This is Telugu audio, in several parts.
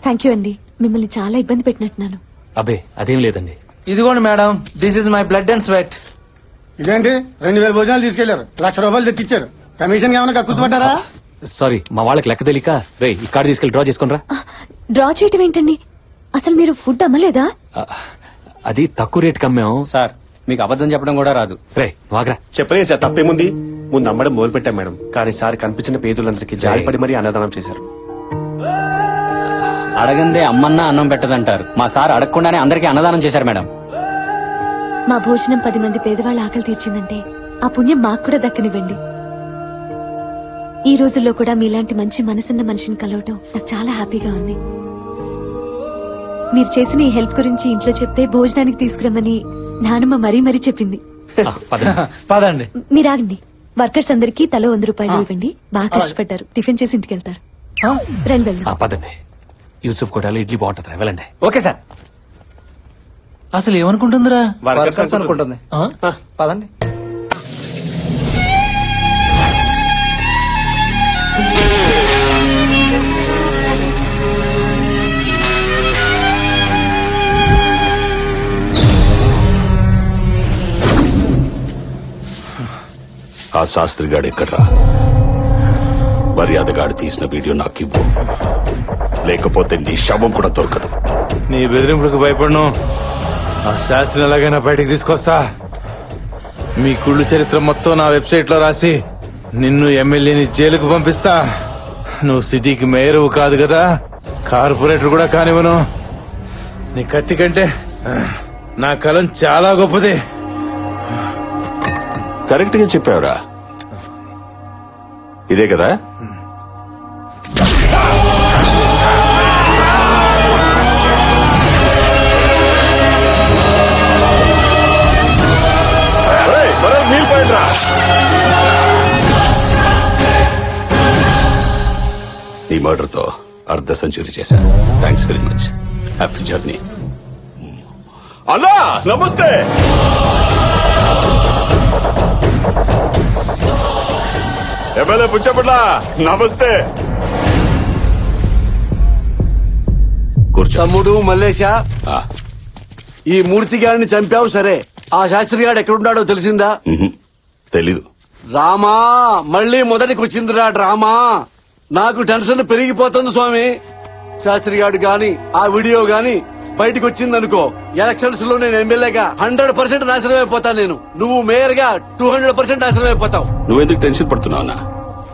థ్యాంక్ యూ అండి, మిమ్మల్ని చాలా ఇబ్బంది పెట్టినట్టున్నాను. అబ్బే అదేం లేదండి. ఇదిగోండి madam, this is my blood and sweat. ఇదేంటి 2000 భోజనాలు తీసుకెళ్లారు, 1,00,000 రూపాయలు తెచ్చిచ్చారు. కమిషన్ ఏమైనా కక్కుతుపడ్డారా? సారీ, మా వాళ్ళకి లెక్క తెలియక. రే ఈ కార్డు తీసుకెళ్లి డ్రా చేసుకుని. డ్రా చేయటం ఏంటండి? అసలు మీరు ఫుడ్ అమ్మలేదా? అది తక్కువ రేటుకి అమ్మాం సార్, మీకు అబద్ధం చెప్పడం కూడా రాదు. రే వాగ్రా. చెప్పలేదు సార్, తప్పేముంది? ముందు అమ్మడం మొదలు పెట్టాం మేడం, కానీ సార్ కనిపించిన పేదలందరికీ జాలిపడి మరీ అన్నదానం చేశారు. అడగందే అమ్మన్నా అన్నం పెట్టదంటారు. మా సార్ అడగకుండానే అందరికీ అన్నదానం చేశారు మేడం. మా భోజనం 10 మంది పేదవాళ్ళ ఆకలి తీర్చిందంటే ఆ పుణ్యం మాకు కూడా దక్కనివ్వండి. ఈ రోజుల్లో కూడా మీలాంటి మంచి మనసున్న మనిషిని కలవటం నాకు చాలా హ్యాపీగా ఉంది. మీరు చేసిన ఈ హెల్ప్ గురించి ఇంట్లో చెప్తే భోజనానికి తీసుకురమ్మని నానమ్మ మరీ మరీ చెప్పింది. పదండి. మీరు ఆగండి. వర్కర్స్ అందరికీ తలో 100 రూపాయలు ఇవ్వండి. బాగా కష్టపడ్డారు, టిఫిన్ చేసి ఇంటికి వెళ్తారు. రండి వెళ్దాం. పదండి. యూసుఫ్ కోటలో ఇడ్లీ బాగుంటుంది, వెళ్ళండి. Okay sir. అసలు ఏమనుకుంటుందిరా? వర్కర్స్ అనుకుంటుంది. పదండి. ఆ శాస్త్రిగాడు ఎక్కడ్రా? మర్యాదగాడు తీసిన వీడియో నాకు ఇవ్వు, లేకపోతే నీ శవం కూడా దొరకదు. నీ బెదిరింపులకు భయపడను. ఆ శాస్త్రిని ఎలాగైనా బయటకు తీసుకొస్తా. మీ కుళ్ళు చరిత్ర మొత్తం నా వెబ్సైట్ లో రాసి నిన్ను ఎమ్మెల్యేని జైలుకు పంపిస్తా. నువ్వు సిటీకి మేయరు కాదు కదా, కార్పొరేటర్ కూడా కానివ్వను. నీ కత్తి కంటే నా కలం చాలా గొప్పది. కరెక్ట్ గా చెప్పావురా. ఇదే కదా? నీళ్ళు పోయినరా? నీ మర్డర్ తో అర్ధ సెంచరీ చేశాను. Thanks very much. Happy journey. అన్నా నమస్తే. ఎమ్మెల్యే పుచ్చపట్ల నమస్తే. కూర్చో. తమ్ముడు మల్లేశ, ఈ మూర్తి గారిని చంపావు సరే, ఆ శాస్త్రి గారు ఎక్కడున్నాడో తెలిసిందా? తెలీదు. రామా, మళ్ళీ మొదటికి వచ్చిందిరా డ్రామా. నాకు టెన్షన్ పెరిగిపోతుంది స్వామి. శాస్త్రి గారు గాని ఆ వీడియో గాని బయటకు వచ్చిందనుకో, ఎలక్షన్స్ లో నేను ఎమ్మెల్యేగా 100% నాశనం అయిపోతాను. నేను, నువ్వు మేయర్ గా 200% నాశనం అయిపోతావు. నువ్వెందుకు టెన్షన్ పడుతున్నావు అన్నా?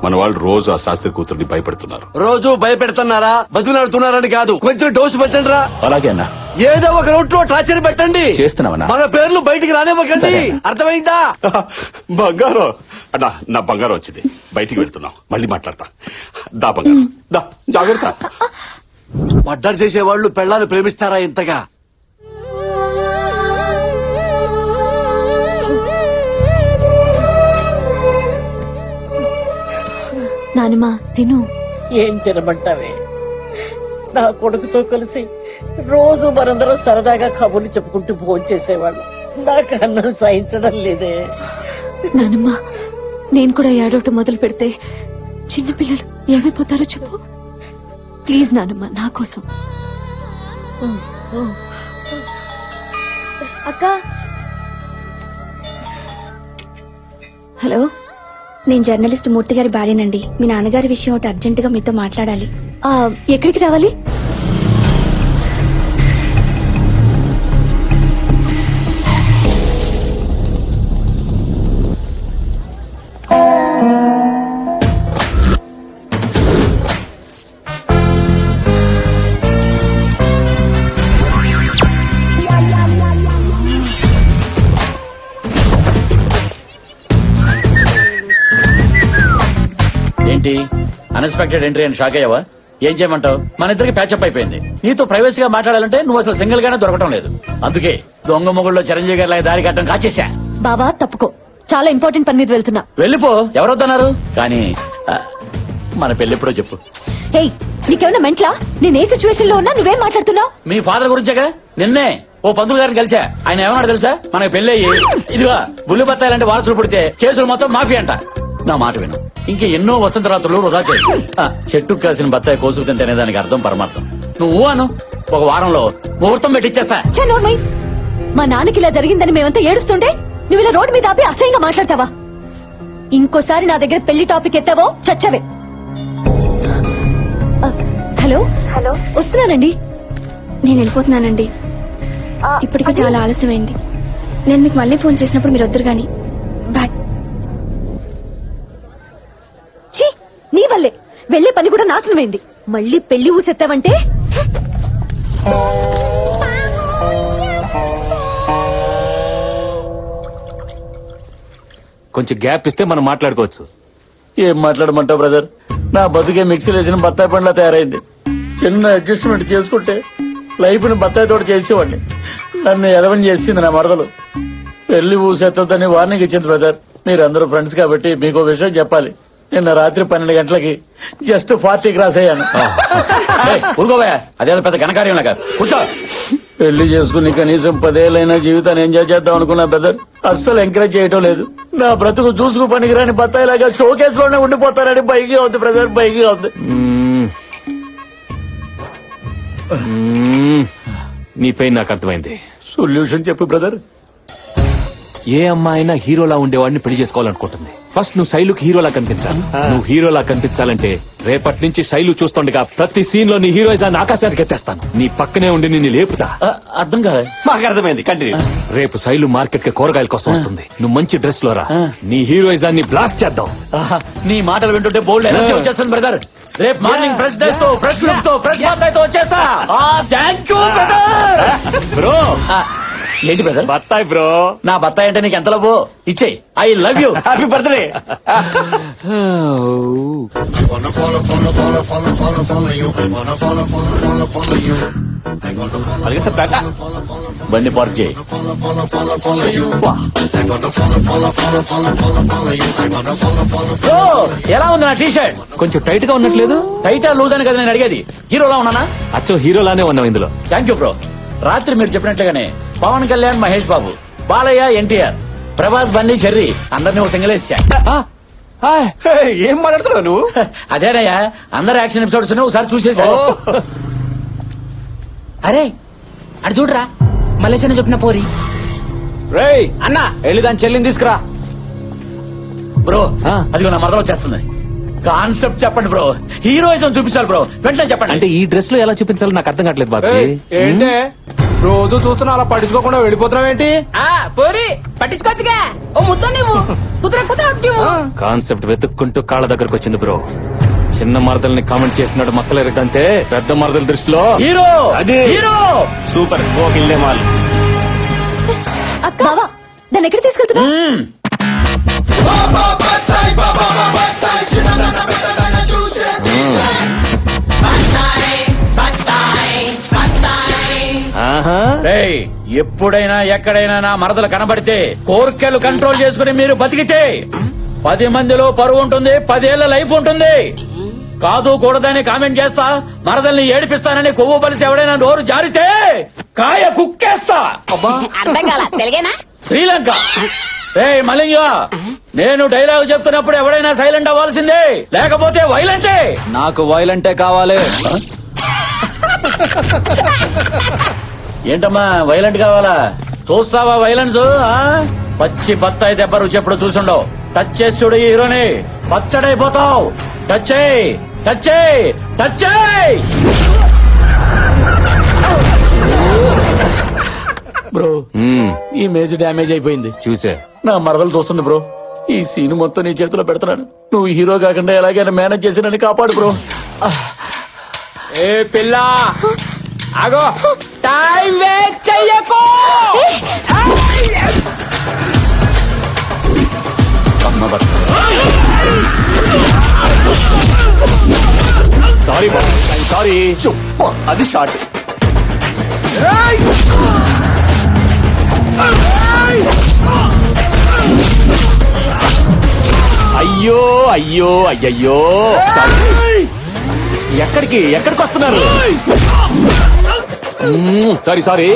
మన వాళ్ళు రోజు ఆ శాస్త్రి కూతుర్ని భయపెడుతున్నారు. రోజు భయపెడుతున్నారా? బతిలాడుతున్నారని కాదు, కొంచెం డోసు పెట్టండి రా. అలాగే అన్నా. ఏదో ఒక రూట్ లో టార్చర్ పెట్టండి. చేస్తున్నావన్నా. మన పేర్లు బయటికి రానివ్వకండి. అర్థమైందా? బంగారం అన్నా, నా బంగారం వచ్చింది. బయటికి వెళ్తున్నాం, మళ్ళీ మాట్లాడతా. దా బంగారం దా, జాగ్రత్త. మర్డర్ చేసేవాళ్లు పెళ్లాన్ని ప్రేమిస్తారా ఇంతగా? నానమ్మ తిను. ఏం తినమంటావే? నా కొడుకుతో కలిసి రోజు మనందరం సరదాగా కబుర్లు చెప్పుకుంటూ భోజనం చేసేవాళ్ళం. నాకు అన్నం సహించడం లేదే. నానమ్మ, నేను కూడా ఏడవటం మొదలు పెడితే చిన్నపిల్లలు ఏమైపోతారో చెప్పు. ప్లీజ్ నానమ్మ, నా కోసం. అక్క, హలో, నేను జర్నలిస్ట్ మూర్తి గారి భార్యనండి. మీ నాన్నగారి విషయం ఒకటి అర్జెంటుగా మీతో మాట్లాడాలి. ఎక్కడికి రావాలి? ఏంటి అన్ఎక్స్పెక్టెడ్ ఎంట్రీ అని షాక్ అయ్యావా? ఏం చేయమంటావు? మన ఇద్దరికి ప్యాచప్ అయిపోయింది. నీతో ప్రైవసీగా మాట్లాడాలంటే నువ్వు అసలు సింగిల్ గానే దొరకటం లేదు. అందుకే దొంగ మొగుళ్ళలో చిరంజీవి గారి దారి కట్టడం కాచేసా. బావా తప్పుకో, చాలా ఇంపార్టెంట్ పని మీద వెళ్తున్నా. వెళ్ళిపో, ఎవరొద్దన్నారు? కానీ మన పెళ్ళెప్పుడో చెప్పు. హేయ్, నీకేమన్నా మెంట్లా? నేను ఏ సిచ్యువేషన్ లో ఉన్నా నువ్వేం మాట్లాడుతున్నావు? మీ ఫాదర్ గురించేగా. నిన్నే ఓ పంతులు గారిని కలిసా. ఆయన ఏమన్నాడు తెలుసా? మనకు పెళ్ళయ్యి ఇదిగా బుల్లి బత్తాయిలంటే వారసులు పుడితే కేసులు మొత్తం మాఫీ అంట. నా మాట విను, ఇంక ఎన్నో వసంత రాత్రులు వృధా చేయి. చెట్టు కాసిన బత్తాయి కోసుకు తింటేనే దానికి అర్థం పరమార్థం. నువ్వు అను, ఒక వారంలో ముహూర్తం పెట్టిచ్చేస్తా. నోర్మై, మా నాన్నకి ఇలా జరిగిందని మేమంతా ఏడుస్తుంటే నువ్వు ఇలా రోడ్డు మీద ఆపి అసహ్యంగా మాట్లాడతావా? ఇంకోసారి నా దగ్గర పెళ్లి టాపిక్ ఎత్తావో చచ్చవే. హలో హలో, వస్తున్నానండి. నేను వెళ్ళిపోతున్నానండి. ఇప్పటికే చాలా ఆలస్యమైంది. నేను మీకు మళ్ళీ ఫోన్ చేసినప్పుడు మీరు వద్దురు గాని. బాయ్. ఛీ, నీ వల్లే వెళ్లే పని కూడా నాశనమైంది. మళ్ళీ పెళ్లి ఊసెత్తావంటే కొంచెం గ్యాప్ ఇస్తే మనం మాట్లాడుకోవచ్చు. ఏం మాట్లాడమంటావు బ్రదర్? నా బతుకే మిక్సీలో వేసిన బత్తాయి పండ్లా తయారైంది. చిన్న అడ్జస్ట్మెంట్ చేసుకుంటే లైఫ్ ని బత్తాయి తోట చేసేవాడిని. నన్ను ఎదవని చేసింది నా మరదలు. పెళ్లి ఊసెత్తదని వార్నింగ్ ఇచ్చింది బ్రదర్. మీరందరూ ఫ్రెండ్స్ కాబట్టి మీకు విషయం చెప్పాలి. నిన్న రాత్రి 12 గంటలకి జస్ట్ 40 క్రాస్ అయ్యాను. ఊరుకోబోయా, అదేదో పెద్ద ఘనకార్యం లాగా. కూర్చో. పెళ్లి చేసుకుని కనీసం 10 ఏళ్ళైనా జీవితాన్ని ఎంజాయ్ చేద్దాం అనుకున్నా బ్రదర్. అస్సలు ఎంకరేజ్ చేయటం లేదు. నా బ్రతుకు చూసుకు పనికిరాని బత్తాయిలాగా షోకేస్ లోనే ఉండిపోతారని బైకి అవుతుంది బ్రదర్, బైకి అవుతుంది. నీ పెయిన్ నాకు అర్థమైంది. సొల్యూషన్ చెప్పు బ్రదర్. ఏ అమ్మాయినా హీరోలా ఉండేవాడిని పెళ్లి చేసుకోవాలనుకుంటుంది. ఫస్ట్ నువ్వు శైలుకి హీరోలా కనిపించాలి. నువ్వు హీరోలా కనిపించాలంటే రేపటి నుంచి శైలు చూస్తుండగా ప్రతి సీన్ లో నీ హీరోయిజాన్ని ఆకాశానికి ఎత్తేస్తాను. నీ పక్కనే ఉండి నిన్ను లేపుతా. అర్థం కాదు. మాకు అర్థమైంది, కంటిన్యూ. రేపు శైలు మార్కెట్ కి కూరగాయల కోసం వస్తుంది. నువ్వు మంచి డ్రెస్ లో రా. నీ హీరోయిజాన్ని బ్లాస్ట్ చేద్దాం. నీ మాటలు వింటుంటే బోల్డ్ ఎనర్జీ వచ్చేస్తాను బ్రదర్. రేపు మార్నింగ్ ఫ్రెష్ డ్రెస్ తో, ఫ్రెష్ లుక్ తో, ఫ్రెష్ బత్తాయితో వచ్చేస్తా. Thank you brother. బ్రో, ఏంటి బ్రదర్? బత్తాయి బ్రో. నా బత్తాయి అంటే నీకు ఎంత లవ్? ఇచ్చేయి. I love you. Happy birthday. బండి పార్క్ చేయి. ఎలా ఉంది నా టీ షర్ట్? కొంచెం టైట్ గా ఉన్నట్లేదు. టైటా లూజ్ అని కదా నేను అడిగేది. హీరోలా ఉన్నానా? అచ్చో హీరోలానే ఉన్నావు ఇందులో. Thank you bro. రాత్రి మీరు చెప్పినట్లుగానే పవన్ కళ్యాణ్, మహేష్ బాబు, బాలయ్య, ఎన్టీఆర్, ప్రభాస్, బండి, చెర్రీ అందరినీ ఒక సింగిల్ వేసా. ఏం మాట్లాడుతున్నావు నువ్వు? అదేనయ్యా, అందరు యాక్షన్ ఎపిసోడ్స్ ఒకసారి చూసేసా. అరే అటు చూడరా, మలేషియా చెప్పిన పోరి. రేయ్ అన్న, వెళ్ళి దాని చెల్లిని తీసుకురా. బ్రో అదిగో నా మరదలు వచ్చేస్తుంది. కాన్సెప్ట్ చెప్పండి బ్రో. హీరోయిజం చూపించాలి బ్రో, వెంటనే చెప్పండి. అంటే ఈ డ్రెస్ లో ఎలా చూపించాలో నాకు అర్థం కావట్లేదు బాబు. ఏంటే రోజు చూస్తున్నా అలా పట్టించుకోకుండా వెళ్ళిపోతున్నావు ఏంటి? పోరి పట్టించుకోవచ్చుగా. ఓ ముద్ద నువ్వు కుదర కాన్సెప్ట్ వెతుక్కుంటూ కాళ్ళ దగ్గరకు వచ్చింది బ్రో. చిన్న మరదల్ని కామెంట్ చేసినాడు మక్కలేరటంటే పెద్ద మరదల దృష్టిలో హీరో. అది హీరో సూపర్. గోకిల్లే మాల్. బావా, దాన్ని ఎక్కడ తీసుకెళ్తున్నా? ఎప్పుడైనా ఎక్కడైనా నా మరదలు కనబడితే కోర్కెలు కంట్రోల్ చేసుకుని మీరు బతికితే 10 మందిలో పరువు ఉంటుంది, 10 ఏళ్ల లైఫ్ ఉంటుంది. కాదు కూడదని కామెంట్ చేస్తా, మరదల్ని ఏడిపిస్తానని కొవ్వు పలిసి ఎవడైనా నోరు జారితే కాయ కుక్కేస్తా. అర్థం కాల తెలుగేనా? శ్రీలంక. మలింగ, నేను డైలాగ్ చెప్తున్నప్పుడు ఎవడైనా సైలెంట్ అవ్వాల్సిందే, లేకపోతే వైలెంటే. నాకు వైలెంటే కావాలి. ఏంటమ్మా వైలెంట్ కావాలా? చూస్తావా వైలెన్స్? పచ్చి బత్తాయి దెబ్బ రుచి ఎప్పుడు చూసుండవు. టచ్ చేసి చూడు ఈ హీరోని, పచ్చడైపోతావు. టచ్ చేయి, టచ్ చేయి, టచ్ చేయి. బ్రో ఈ మేజ్ డ్యామేజ్ అయిపోయింది. చూసే నా మరదలు చూస్తుంది బ్రో. ఈ సీన్ మొత్తం నీ చేతిలో పెడుతున్నాను. నువ్వు హీరో కాకుండా ఎలాగైనా మేనేజ్ చేసి నన్ను కాపాడు బ్రో. ఏ పిల్ల ఆగో, టైం వేస్ట్ చెయ్యకు. Sorry sorry. అది షార్ట్. అయ్యో అయ్యో అయ్యయ్యో. ఎక్కడికి వస్తున్నారు? Sorry sorry.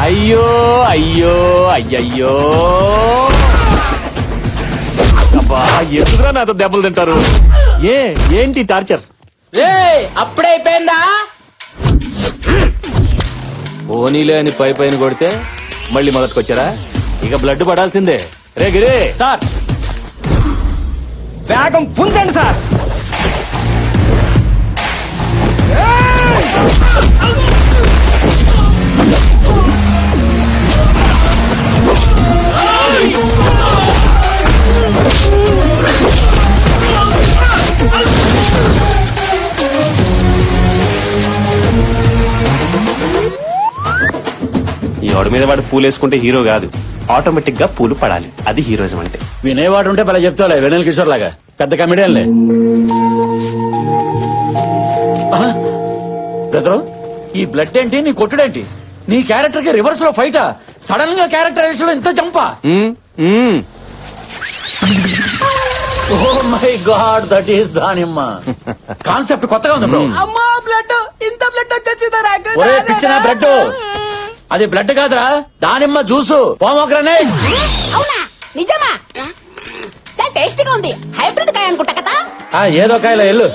అయ్యో అయ్యో అయ్యయ్యో. అబ్బా, ఎందుకురా నాతో దెబ్బలు తింటారు? ఏంటి టార్చర్? అప్పుడే అయిపోయిందా? పోనీలే అని పై పైన కొడితే మళ్ళీ మొదటికొచ్చారా? ఇక బ్లడ్ పడాల్సిందే. రే గిరి సార్ వేగం పుంజండి సార్. ఈ వాడి మీద వాడు పూలు వేసుకుంటే హీరో కాదు, ఆటోమేటిక్ గా పూలు పడాలి. అది హీరోయిజం అంటే. వినేవాడు ఉంటే భలే చెప్తావులే, వెనల్ కిషోర్ లాగా పెద్ద కమెడియన్లే. బ్రదరు, ఈ బ్లడ్ ఏంటి, నీ కొట్టుడేంటి? నీ క్యారెక్టర్ కి రివర్స్ లో ఫైటా? సడన్ గా క్యారెక్టరైజేషన్ లో ఇంత జంపా? Oh my god, that is దానిమ్మ. కాన్సెప్ట్ కొత్తగా ఉంది బ్రో. అమ్మా బ్లడ్, ఇంత బ్లడ్ వచ్చేసిందా నాకు? ఒరే పిచ్చిన బ్లడ్, అది బ్లడ్ కాదురా, దానిమ్మ జ్యూసు, పోమోగ్రనేట్. అవునా, నిజమా? చాలా టేస్టీగా ఉంది. హైబ్రిడ్ కాయ అనుకుంటా కదా. ఏదో కాయలో ఎల్లు.